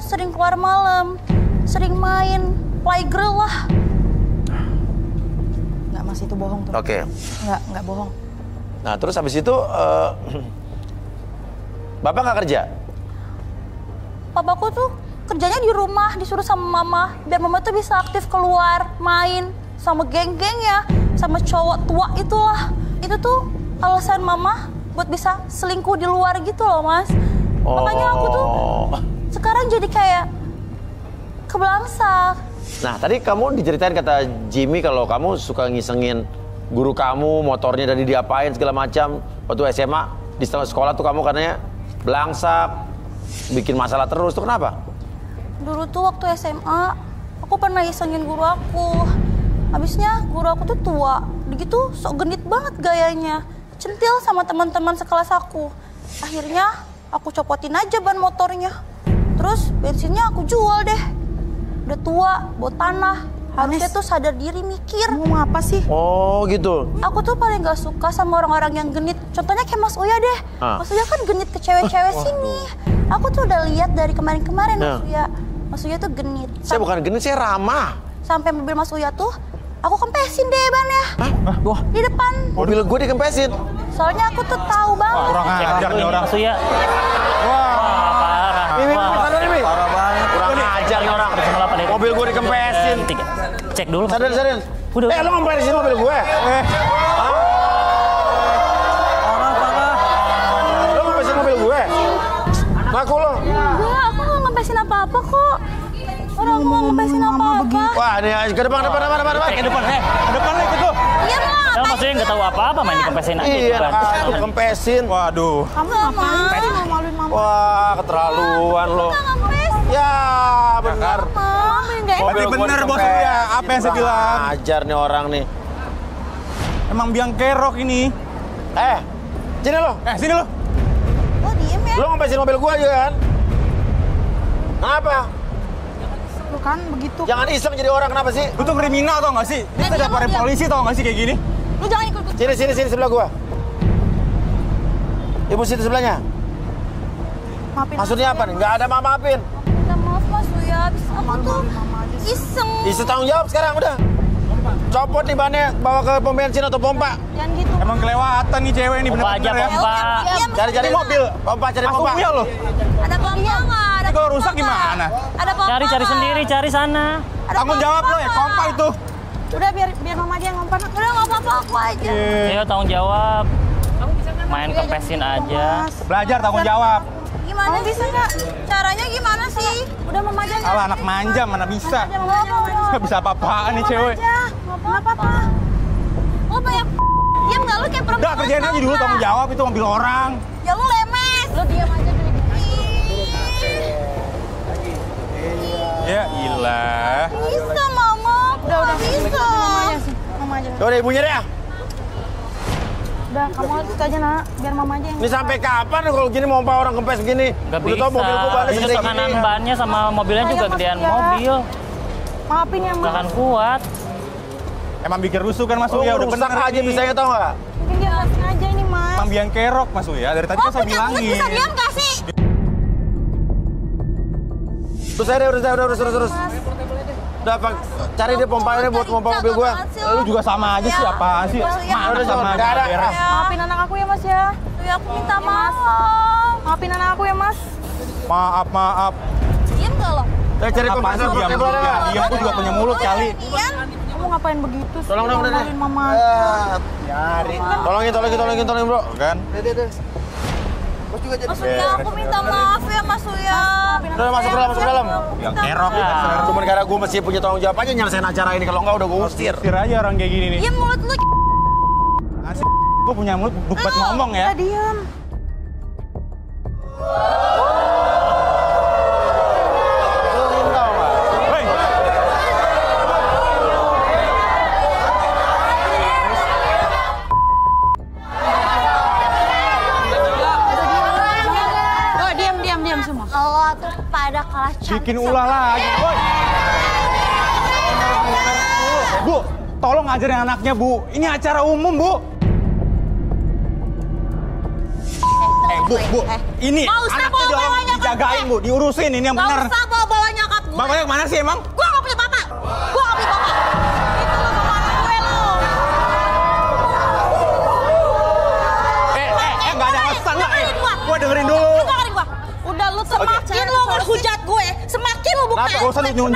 sering keluar malam, sering main, playgirl lah. Nggak, Mas, itu bohong tuh. Oke. Nggak bohong. Nah, terus habis itu, Bapak nggak kerja? Papaku tuh kerjanya di rumah, disuruh sama mama, biar mama tuh bisa aktif keluar, main, sama geng-gengnya, sama cowok tua itulah. Itu tuh alasan mama buat bisa selingkuh di luar gitu loh, Mas. Makanya aku tuh sekarang jadi kayak kebelangsak. Nah, tadi kamu diceritain kata Jimmy kalau kamu suka ngisengin guru kamu, motornya dari diapain segala macam. Waktu SMA, di sekolah tuh kamu katanya belangsak, bikin masalah terus. Tuh kenapa? Dulu tuh waktu SMA, aku pernah isengin guru aku. Habisnya guru aku tuh tua, begitu sok genit banget gayanya. Centil sama teman-teman sekelas aku. Akhirnya aku copotin aja ban motornya. Terus bensinnya aku jual deh. Udah tua, buat tanah. Harusnya tuh sadar diri mikir. Ngomong apa sih? Oh gitu. Aku tuh paling gak suka sama orang-orang yang genit. Contohnya kayak Mas Uya deh. Mas Uya kan genit ke cewek-cewek sini. Aku tuh udah lihat dari kemarin-kemarin Mas Uya. Mas Uya tuh genit. Saya bukan genit, saya ramah. Sampai mobil Mas Uya tuh, aku kempesin deh bannya. Wah, di depan. Mobil gue dikempesin. Soalnya aku tuh tahu banget. Kurang ajar nih orang. Mas Uya. Wah, Parah. Mimi, sadar nih, parah banget. Kurang ajar nih orang. Mobil gue dikempesin. Cek dulu. Sadar. Udah. Lo ngempesin mobil gue? Parah. Lo ngempesin mobil gue? Ngaku lo? Enggak, aku nggak ngempesin apa-apa kok. Orang mau ngempesin apa-apa. Wah, nih ke depan. Ke depan lah itu tuh. Iya lah. Kalau Mas Uya nggak tahu apa-apa, main dikempesin aja. Iya, Kan. lu kempesin. Waduh. Kamu ngapain sih mau maluin mama? Wah, keterlaluan lo. Ya, benar. Berarti bener bos ya, apa yang saya bilang? Ajar nih orang nih. Emang biang kerok ini. Sini lo. Sini lo. Lo diem ya. Lo ngempesin mobil gue aja kan? Kenapa? Lu kan begitu. Jangan iseng jadi orang, kenapa sih? Lu tuh kriminal tau gak sih? Kita daparin polisi tau gak sih kayak gini? Lo jangan ikut. Sini sebelah gua. Ibu situ sebelahnya. Maafin Maksudnya apa nih? Nggak ada maafin. Minta maaf Mas Uya, aku tuh iseng. Isi tanggung jawab sekarang udah. Copot nih bannya, bawa ke pom bensin atau pompa. Jangan gitu. Emang kelewatan nih cewek ini Pompa aja, bener-bener ya. pompa. Cari mobil, pompa cari Aku pompa. punya loh. Ada pompa nggak? Ada Kalau pompa rusak nggak? gimana? Ada pompa Cari nggak? sendiri, cari sana. Ada Tanggung pompa jawab lo ya, nggak? pompa itu. Udah biar mama aja yang ngompan. Udah nggak apa-apa, aku aja. Ayo tanggung jawab. Main kempesin aja. Belajar tanggung jawab. Gimana bisa nggak? Caranya gimana sih? Udah mama aja. Alah anak manja mana bisa. Gak bisa apa-apaan nih cewek. Nggak apa-apa. Lo banyak diam nggak lo kayak perempuan? Udah kerjain aja dulu tanggung jawab, itu mobil orang. Ya lo lemes. Lo diam aja dulu. Ya ilah. Bisa mama. Udah bisa. Mama aja. Udah ibunya deh. Udah kamu harus aja nak. Biar mama aja yang. Ini sampai kapan kalau gini mau orang kempes begini? Gak Udah bisa. tau mobil gua balik Itu segede tekanan gini. bannya sama mobilnya juga gedean Mas Uya. mobil. Maafin ya Gak akan mas. kuat. Emang bikin rusuh kan Mas Lu Uya, udah rusak bener aja ini. bisanya tau nggak? Mungkin dia nggak sengaja ini mas. Emang biang kerok Mas Uya, dari tadi kan saya Punya mulut bilangin. bisa diam nggak sih? Terus saya terus. Udah apa? Cari deh pompanya buat pompa mobil gua. Lu juga sama aja sih, apaan sih? Mana Udah, sama nggak aja ada. beres. Maafin anak aku ya mas ya. Ya aku minta maaf. Maafin anak aku ya mas. Maaf. Diam nggak lo? Saya cari Apaan kompresor sih buat diam? mobil ada. Diam, gua juga punya mulut kali. Diam. Kamu ngapain begitu sih? Tolong dong, udah deh. Maafin mama. Nyari. Tolongin bro. Kan? Mas Uya, aku minta maaf ya Mas Uya. Udah masuk ke dalam. Biang kerok Ya. ya. Cuma gara gue mesti punya tanggung jawab aja nyelesain acara ini. Kalau enggak udah gue usir. Usir aja orang kayak gini nih. Diam mulut lu. Asik. Gua punya mulut buat ngomong ya. Udah diam. Hei. Oh diam semua. Allah tuh pada kalah cantik. Bikin ulah lagi. Woi. Bu, tolong ajarin anaknya, Bu. Ini acara umum, Bu. Bu. Ini Mau usah anaknya bawa doang bawanya ke dijagain, Bu, diurusin ini yang benar. Gak usah bawa-bawa nyokap gue. Bapaknya kemana sih emang? Gue gak punya bapak. Gue gak punya bapak. Itu lo sama anak gue lo. Nggak ada alasan lah. Gue dengerin dulu. Dengerin gue. Udah lu semakin lo menghujat gue, semakin lo buka. Kenapa? Gak usah nunjuk.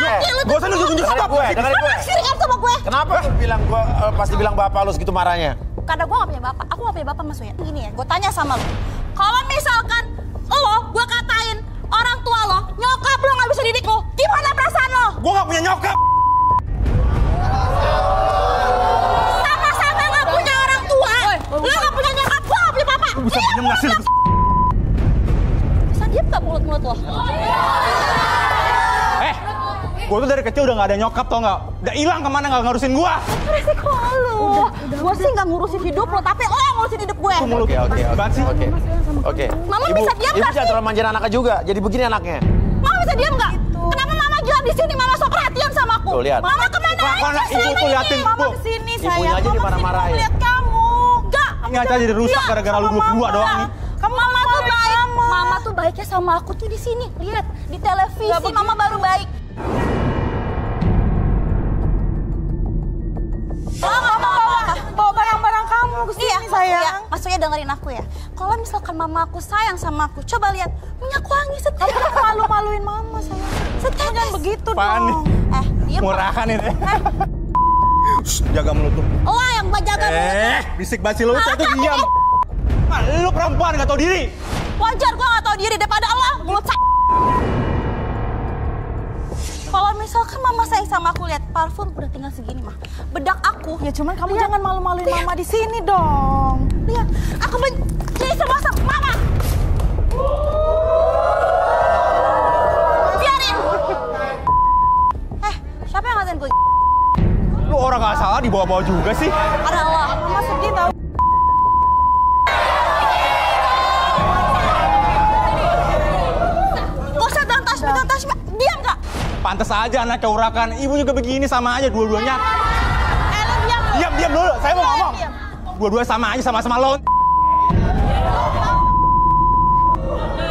Gak usah nunjuk sama gue. Dengerin gue. Sirikan sama gue. Kenapa lu bilang gue pasti bilang bapak lu segitu marahnya? Karena gue gak punya bapak. Aku gak punya bapak Mas Uya. Gini ya, gue tanya sama lo. Kalau misalkan lo, gue katain orang tua lo, nyokap lo gak bisa didik lo, gimana perasaan lo? Gue gak punya nyokap. Sama-sama gak punya orang tua. Lo gak punya nyokap, gue gak punya bapak. Lu bisa diem gak sih? Bisa diem gak mulut-mulut lo? Gue tuh dari kecil udah gak ada nyokap tau gak? Udah hilang kemana gak ngarusin gue. Resiko lo. Gue sih gak ngurusin hidup lo, tapi lo yang ngurusin hidup gue. Oke. Mama bisa diam Ibu gak jangan sih? terlalu manjain anaknya juga. Jadi begini anaknya. Mama bisa diam gak? Kenapa mama jual di sini? Mama sok perhatian sama aku. Tuh, lihat. Mama kemana Mana aja sih? ibu tuh liatin, Mama Bu. kesini Ibunya sayang. aja Mama dimarah-marahin. kesini lihat kamu. Enggak. Ini aja jadi rusak gara-gara lu berdua doang nih. Kamu mama tuh baik. Mama tuh baiknya sama aku tuh di sini. Lihat di televisi mama baru baik. Bawa barang-barang kamu ke sini, sayang. Iya, maksudnya dengerin aku ya. Kalau misalkan mama aku sayang sama aku, coba lihat minyak wangi setetes. Kamu malu-maluin mama, sayang. Setetes. Jangan begitu Apaan dong. Diam. Murahan ini. Jaga mulut lu. Lo yang jaga mulut. Bisik basi lu tuh diam. Lu perempuan gak tau diri. Wajar gue gak tau diri daripada lo mulut saya. Kalau misalkan mama sayang sama aku, lihat parfum udah tinggal segini mah. Bedak aku. Ya cuman kamu jangan malu-maluin mama di sini dong. Lihat, aku benci sama mama. Biarin. Siapa yang ngatain gue? Lu orang gak salah dibawa-bawa juga sih. Ada lo. Mama sedih tau. Gak usah pegang tas, diam gak? Pantes aja anaknya urakan. Ibu juga begini sama aja dua-duanya. Lo diam. Diam dulu. Saya mau ngomong. Diam. Dua-dua sama aja sama-sama lo.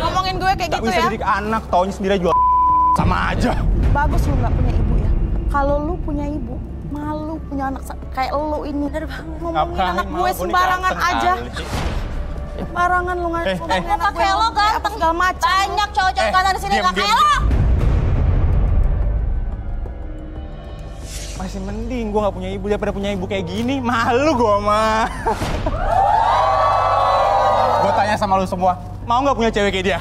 Ngomongin gue kayak Gak gitu bisa ya. didik anak, taunya sendiri jual sama aja. Bagus lu gak punya ibu ya. Kalau lu punya ibu, malu punya anak kayak lu ini. Ngomongin anak gue sembarangan aja. Sembarangan lu ngomongin anak gue. Pakai lo Apa ganteng. segala macam. Banyak cowok-cowok kanan di sini diam, gak kayak diam. lo. Masih mending gue gak punya ibu daripada punya ibu kayak gini. Malu gue mah. Gue tanya sama lu semua, mau gak punya cewek kayak dia?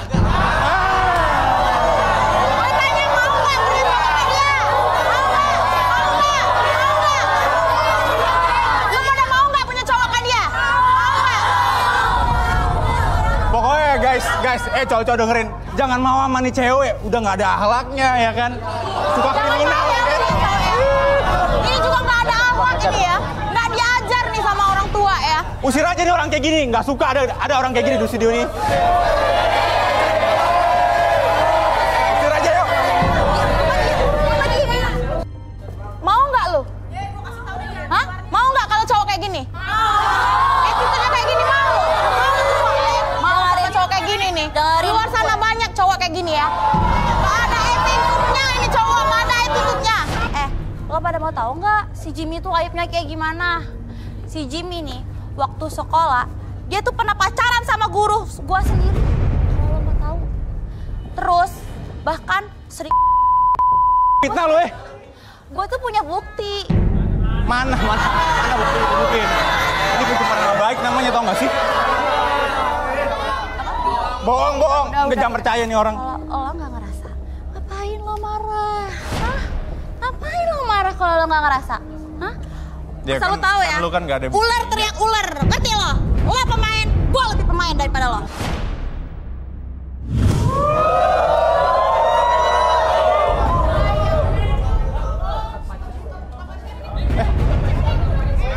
Pokoknya guys, cowok-cowok dengerin. Jangan mau sama nih cewek, udah gak ada akhlaknya ya kan. Suka kriminal ya kan. Ini juga nggak ada akhlak ini ya. Nggak diajar nih sama orang tua ya. Usir aja nih orang kayak gini, nggak suka ada orang kayak gini di studio ini. Usir aja yuk. Mau nggak lu? Hah? Mau nggak kalau cowok kayak gini? Attitude-nya kayak gini mau? Mau ada cowok kayak gini nih? Di luar sana banyak cowok kayak gini ya. Nggak ada attitude-nya ini cowok, nggak ada attitude-nya. Lo pada mau tahu nggak si Jimmy tuh aibnya kayak gimana? Si Jimmy nih waktu sekolah dia tuh pernah pacaran sama guru gua sendiri. Kalau lo mau tahu. Terus bahkan sering Fitnah lu gua tuh punya bukti. Mana bukti. Ini pencemaran nama baik namanya, tau gak sih? Bohong. Nggak jangan percaya nih orang. Kalau lo nggak ngerasa, ngapain lo marah? Hah? Ngapain lo marah kalau lo nggak ngerasa? Hah? Ya Asal lo tahu ya. Lu kan gak ada. Ular teriak ular, ngerti lo? Lo pemain, gua lebih pemain daripada lo.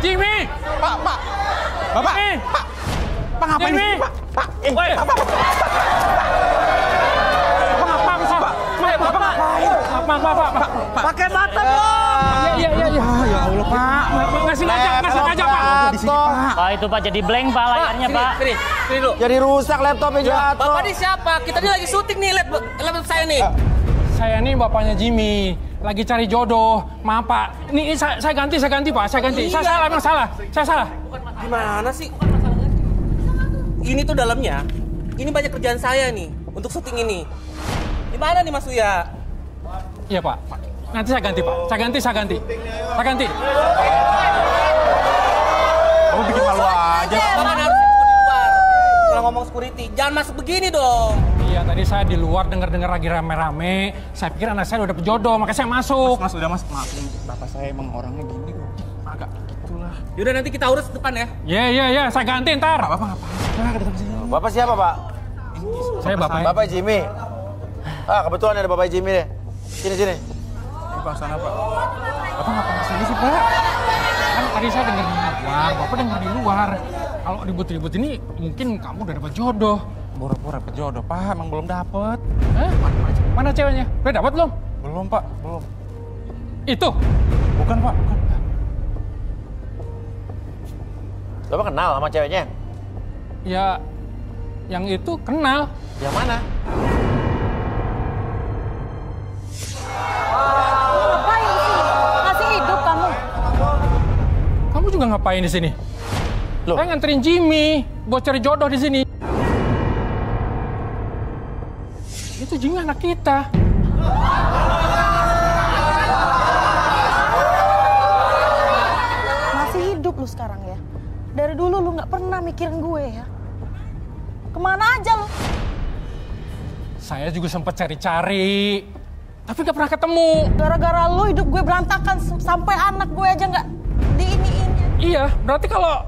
Jimmy! Pak. Bapak. Jimmy! Pak ngapain Jimmy! sih, Pak? Pak. Woi! Bapak ngapain sih, Pak? Bapak ngapain? Pak. Pakai mata dong. Iya. Ya Allah, Pak. Nggak sengaja, Pak. Di sini, Pak. itu Pak jadi blank Pak layarnya Pak. Sini dulu. Jadi rusak laptopnya jatuh. Bapak ini siapa? Kita ini lagi syuting nih laptop saya nih. Saya nih bapaknya Jimmy, lagi cari jodoh. Maaf Pak, ini saya ganti Pak, saya ganti. Saya salah, emang salah. Saya salah. Gimana sih? Ini tuh dalamnya, ini banyak kerjaan saya nih untuk syuting ini. Gimana nih Mas Uya? Iya Pak. Nanti saya ganti Pak. Saya ganti. Kamu bikin malu aja. Bapak harus di luar. Kalau ngomong security, jangan masuk begini dong. Iya, tadi saya di luar dengar lagi rame-rame. Saya pikir anak saya udah dapet jodoh, makanya saya masuk. Mas, udah Mas. Maafin bapak saya emang orangnya gini kok. Agak gitulah. Yaudah nanti kita urus depan ya. Iya, saya ganti ntar. Bapak ngapain? Datang sini. Bapak siapa, Pak? Saya bapaknya. Bapak Jimmy. Kebetulan ada Bapak Jimmy deh. Sini. Pak, sana Pak. Bapak ngapain sini sih Pak? Kan tadi saya dengar di luar, Bapak dengar di luar. Kalau ribut-ribut ini mungkin kamu udah dapet jodoh. Pura-pura dapet jodoh, Pak. Emang belum dapet. Mana ceweknya? Udah dapat belum? Belum, Pak. Belum. Itu? Bukan, Pak. Bukan. Bapak kenal sama ceweknya? Ya, yang itu kenal. Yang mana? Ngapain sih? Ngasih hidup kamu. Kamu juga ngapain di sini? Loh. Saya nganterin Jimmy buat cari jodoh di sini. Itu Jimmy anak kita. Masih hidup lu sekarang ya. Dari dulu lu nggak pernah mikirin gue ya. Kemana aja lu? Saya juga sempat cari-cari, tapi nggak pernah ketemu. Gara-gara lu hidup gue berantakan sampai anak gue aja nggak diiniin. Iya, berarti kalau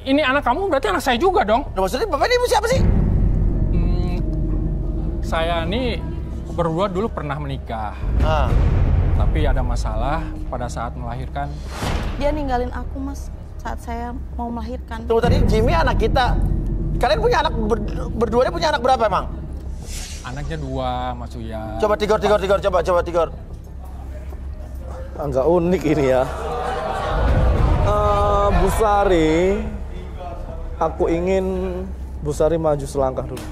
ini anak kamu, berarti anak saya juga dong. Nah, maksudnya Bapak ini ibu siapa sih? Saya nih berdua dulu pernah menikah. Ah. Tapi ada masalah pada saat melahirkan. Dia ninggalin aku, Mas, saat saya mau melahirkan. Tunggu tadi, Jimmy anak kita. Kalian punya anak, berdua punya anak berapa emang? Anaknya 2, Mas Uya. Coba Tigor, coba Tigor. Agak unik ini ya. Bu Sari, aku ingin Bu Sari maju selangkah dulu.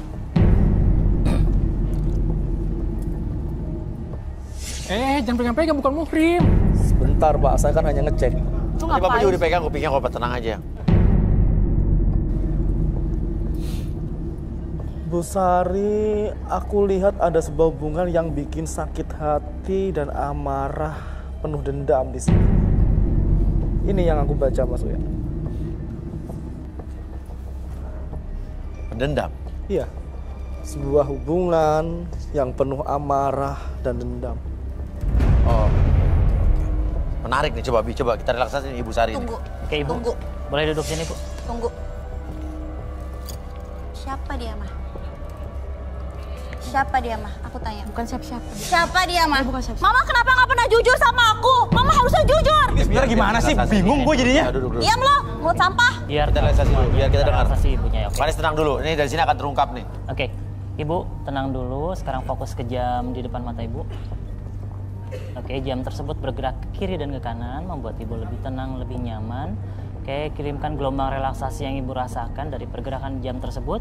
Jangan pegang-pegang, bukan muhrim. Sebentar Pak, saya kan hanya ngecek. Lu Ini Bapak ngapain? juga dipegang, kupingnya kok tenang aja. Bu Sari, aku lihat ada sebuah hubungan yang bikin sakit hati dan amarah, penuh dendam di sini. Ini yang aku baca, Mas Uya. Dendam? Iya. Sebuah hubungan yang penuh amarah dan dendam. Oh. Menarik nih, coba kita relaksasi nih Ibu Sari. Tunggu. Oke Ibu, Tunggu. boleh duduk sini Bu. Tunggu. Siapa dia, Mah? Siapa dia, Mah? Aku tanya. Bukan siapa-siapa. Siapa dia, Mah? Bukan siapa. Mama kenapa nggak pernah jujur sama aku? Mama harusnya jujur. Sebenarnya gimana sih? Bingung gue jadinya. Ya, duduk. Diam lo, mulut sampah. Biar Kita relaksasi dulu, biar kita dengar. relaksasi ibunya ya. Oke. Manis tenang dulu, ini dari sini akan terungkap nih. Oke, Ibu tenang dulu. Sekarang fokus ke jam di depan mata Ibu. Oke, jam tersebut bergerak ke kiri dan ke kanan, membuat Ibu lebih tenang, lebih nyaman. Oke, kirimkan gelombang relaksasi yang Ibu rasakan dari pergerakan jam tersebut.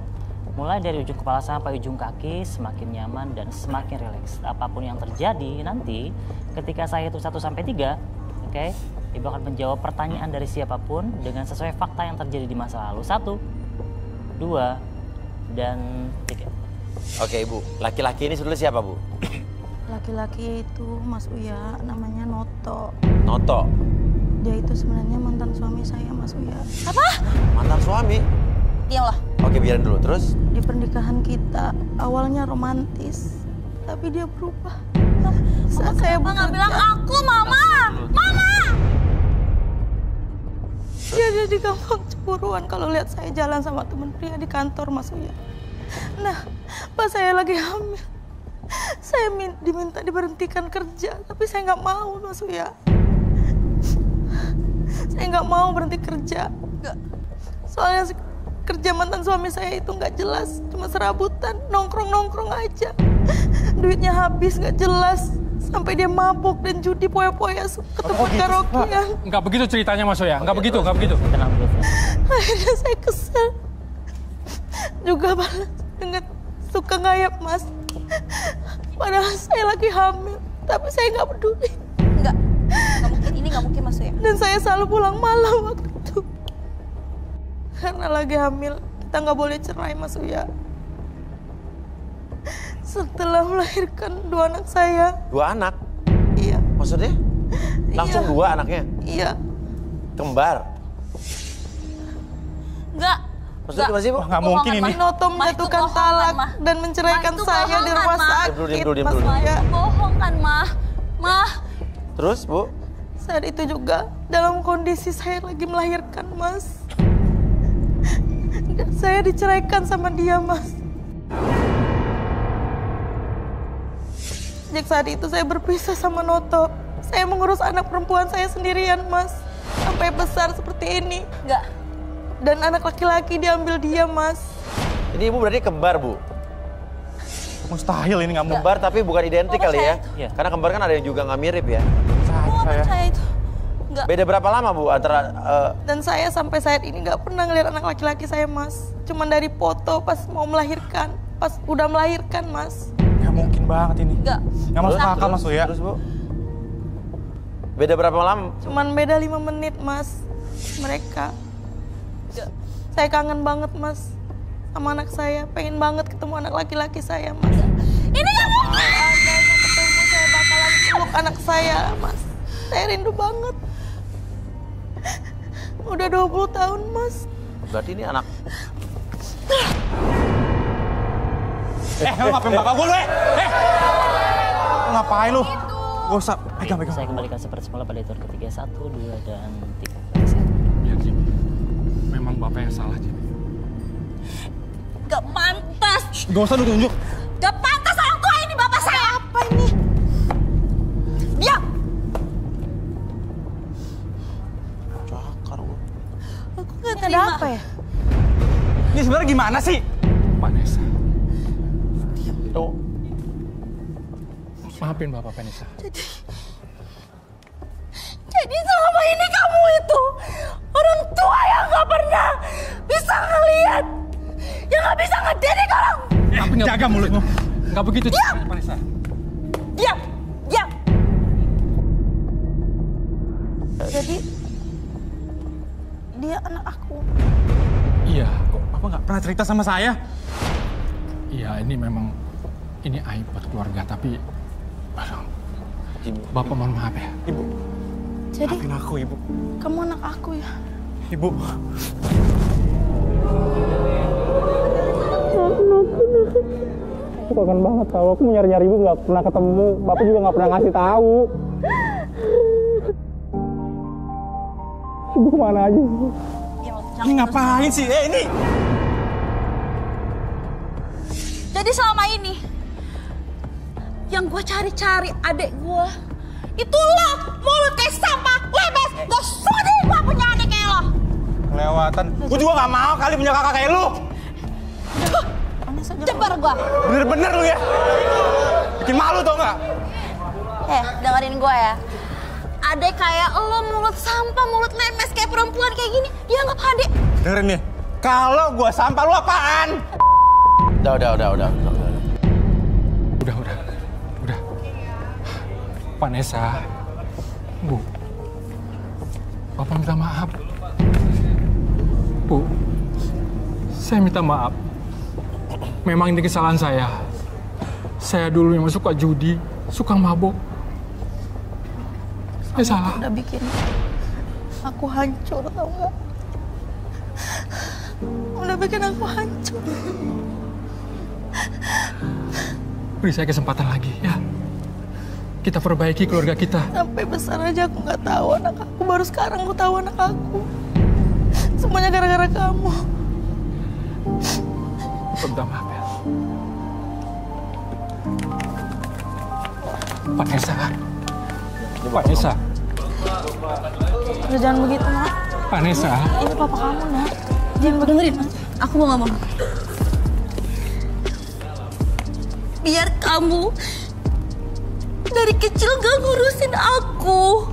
Mulai dari ujung kepala sampai ujung kaki, semakin nyaman dan semakin rileks. Apapun yang terjadi nanti, ketika saya hitung 1 sampai 3, oke, Ibu akan menjawab pertanyaan dari siapapun dengan sesuai fakta yang terjadi di masa lalu. 1, 2, dan 3. Oke Ibu, laki-laki ini sebetulnya siapa Bu? Laki-laki itu Mas Uya, namanya Noto. Noto. Dia itu sebenarnya mantan suami saya, Mas Uya. Apa? Mantan suami? Diamlah. Oke, biarin dulu. Terus? Di pernikahan kita awalnya romantis, tapi dia berubah. Saat saya nggak bilang aku, Mama. Mama. Dia jadi gampang cemburuan kalau lihat saya jalan sama teman pria di kantor, Mas Uya. Nah, pas saya lagi hamil, saya diminta diberhentikan kerja, tapi saya nggak mau, Mas Uya. Saya nggak mau berhenti kerja. Soalnya kerja mantan suami saya itu nggak jelas, cuma serabutan, nongkrong-nongkrong aja. Duitnya habis nggak jelas, Sampai dia mabuk dan judi poya-poya ke tempat karaokean. Enggak begitu ceritanya Mas Soya, enggak begitu. Tenang dulu, Flan. Akhirnya saya kesel. Juga balas dengan suka ngayap, Mas. Padahal saya lagi hamil, tapi saya nggak peduli. Nggak mungkin, ini nggak mungkin Mas Soya. Dan saya selalu pulang malam waktu itu. Karena lagi hamil, kita nggak boleh cerai, Mas Uya. Setelah melahirkan 2 anak saya. 2 anak? Iya. Maksudnya? Langsung 2 anaknya? Iya. Kembar? Enggak. Maksudnya gimana sih, Bu? Nggak mungkin ini. Noto menjatuhkan talak dan menceraikan saya di rumah sakit. Diam Mas dulu. Uya. Bohong kan, Mah? Terus, Bu? Saat itu juga dalam kondisi saya lagi melahirkan, Mas. Dan saya diceraikan sama dia, Mas. Sejak saat itu saya berpisah sama Noto. Saya mengurus anak perempuan saya sendirian, Mas. Sampai besar seperti ini. Enggak. Dan anak laki-laki diambil dia, Mas. Ini Ibu berarti kembar, Bu? Mustahil ini nggak mungkin. Kembar tapi bukan identik kali ya? Iya. Karena kembar kan ada yang juga nggak mirip ya? Saya itu. Enggak. Beda berapa lama, Bu, antara... Dan saya sampai saat ini nggak pernah ngeliat anak laki-laki saya, Mas. Cuman dari foto pas mau melahirkan. Pas udah melahirkan, Mas. Nggak mungkin banget ini. Enggak. Nggak masuk akal Mas Soya. Terus, Bu? Beda berapa lama? Cuman beda 5 menit, Mas. Mereka. Saya kangen banget, Mas. Sama anak saya. Pengen banget ketemu anak laki-laki saya, Mas. Ini nggak mungkin! Andainya ketemu saya bakalan peluk anak saya, Mas. Saya rindu banget. Udah 20 tahun, Mas. Berarti ini anak... Lu ngapain bapak gue lu, Lu ngapain lu? Gak usah, pegang. Saya kembalikan seperti semula pada tur ketiga, 1, 2, dan 3. Biar Jimmy. Memang Bapak yang salah, Jimmy. Gak pantas. Gak usah lu tunjuk. Gak pantas orang tua ini bapak saya. Apa ini? Diam. Cakar, Bu. Aku gak ada apa ya? Ini sebenarnya gimana sih? Vanessa. Oh. Maafin Bapak, Vanessa. Jadi selama ini kamu itu orang tua yang gak pernah bisa ngeliat, yang gak bisa ngedidik orang. Jaga mulutmu. Nggak begitu, Vanessa. Diam. Jadi dia anak aku. Iya. Kok Bapak nggak pernah cerita sama saya? Iya, ini memang... Ini aib buat keluarga, tapi... Aduh, Bapak mohon maaf ya. Ibu, Jadi maafin aku, Ibu. kamu anak aku ya? Ibu. Aku kangen banget tahu. Aku mau nyari-nyari Ibu nggak pernah ketemu. Bapak juga nggak pernah ngasih tahu. Ibu kemana aja sih? Ini ngapain sih? Ini. Jadi selama ini yang gue cari-cari adik gue itu lo, mulut kayak sampah, lemes, gak sudi gue punya adik kayak lo. Kelewatan. Gue juga nggak mau kali punya kakak kayak lu. Ceper gue. Bener-bener lu ya. Bikin malu tau nggak? Dengerin gue ya. Adik kayak lo, mulut sampah, mulut lemes kayak perempuan kayak gini, dianggap adik. Dengerin nih. Kalau gue sampah lu apaan? Udah. Udah. Vanessa. Bu. Bapak minta maaf. Bu. Saya minta maaf. Memang ini kesalahan saya. Saya dulu memang suka judi, suka mabuk. Saya salah. Udah bikin aku hancur, tau gak? Udah bikin aku hancur. Beri saya kesempatan lagi, ya. Kita perbaiki keluarga kita. Sampai besar aja aku nggak tahu anak aku. Baru sekarang aku tahu anak aku. Semuanya gara-gara kamu. Minta maaf ya. Vanessa. Udah jangan begitu, Nak. Vanessa. Ini papa kamu, Nak. Jangan dengerin. Aku mau ngomong. Biar kamu dari kecil gak ngurusin aku.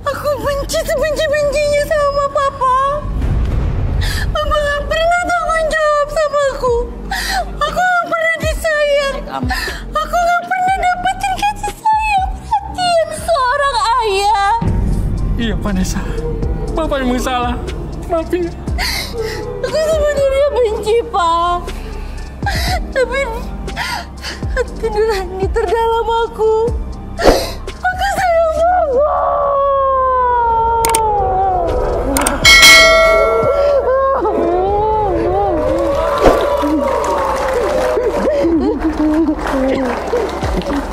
Aku benci sebenci-bencinya sama papa. Papa gak pernah tanggung jawab sama aku. Aku gak pernah disayang. Aku gak pernah dapetin kasih sayang, perhatian seorang ayah. Iya, Vanessa. Papa memang salah. Maafin. Aku sebenarnya benci, Pak. Tapi hati nurani terdalam aku sayang Papa.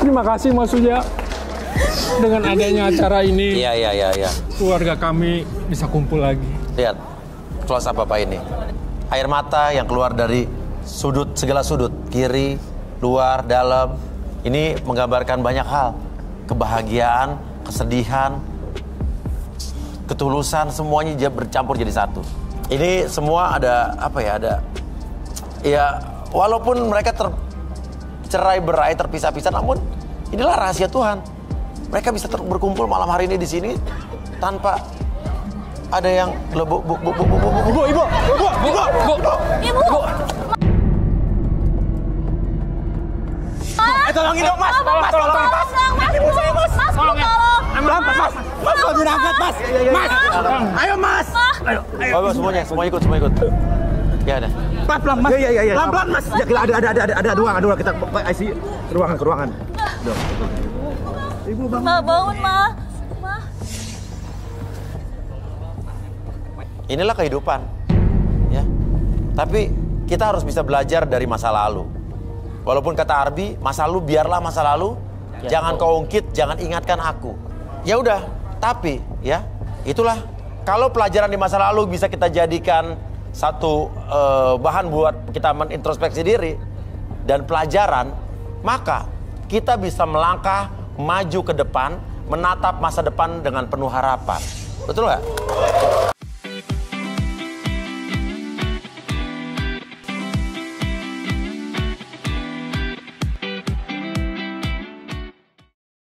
Terima kasih Mas Uja. Dengan adanya acara ini, Iya. keluarga kami bisa kumpul lagi. Lihat, close up Bapak ini. Air mata yang keluar dari segala sudut. Kiri, luar, dalam. Ini menggambarkan banyak hal. Kebahagiaan, kesedihan, ketulusan, semuanya bercampur jadi satu. Ini semua ada, walaupun mereka cerai-berai, terpisah-pisah, namun inilah rahasia Tuhan. Mereka bisa berkumpul malam hari ini di sini tanpa ada yang Ibu. Tolongin dong, Mas. Tolongin. Ibu saya, Mas. Tolong. Mas, lagi diangkat, Mas. Mas. Ayo, Mas. Ayo. Oh, semua ikut. Ya, ada. Pelan-pelan, Mas. Iya. Pelan-pelan, Mas. Ya, ada ruangan kita ICU ke ruangan. Ibu bangun. Ma, bangun, Ma. Inilah kehidupan. Ya. Tapi kita harus bisa belajar dari masa lalu. Walaupun kata Arbi, masa lalu biarlah masa lalu, jangan kau ungkit, jangan ingatkan aku. Ya udah, tapi ya, itulah kalau pelajaran di masa lalu bisa kita jadikan satu bahan buat kita menintrospeksi diri dan pelajaran, maka kita bisa melangkah maju ke depan, menatap masa depan dengan penuh harapan. Betul nggak?